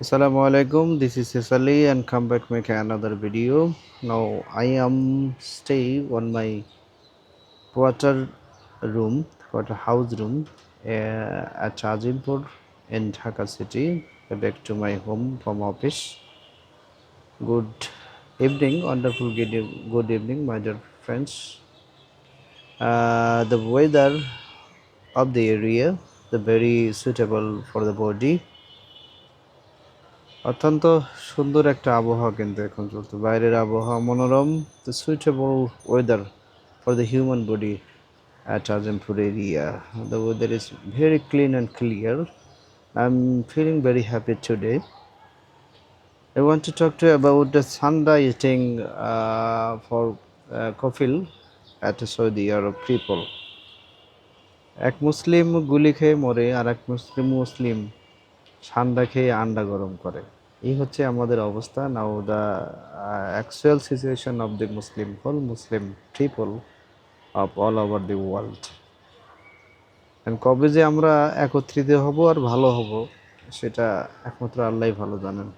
Assalamu alaikum. This is Cecily and come back make another video. Now I am stay on my quarter quarter house room at Chajimpur in Dhaka city. Back to my home from office. Good evening, wonderful good evening, my dear friends. The weather of the area, the very suitable for the body. অত্যন্ত সুন্দর একটা আবহাওয়া কিন্তু এখন চলছে, বাইরের আবহাওয়া মনোরম, the suitable weather for the human body at Azimpur area. The weather is very clean and clear. I'm feeling very happy today. I want to talk to you about the Sanda eating for kofil at Saudi Arab people. এক মুসলিম গুলি খেয়ে মরে আর এক মুসলিম ঠান্ডা খেয়ে আন্ডা গরম করে। এই হচ্ছে আমাদের অবস্থা now, the actual situation of the Muslim people of all over the world. কবে যে আমরা একত্রিত হব আর ভালো হব সেটা একমাত্র আল্লাহই ভালো জানেন।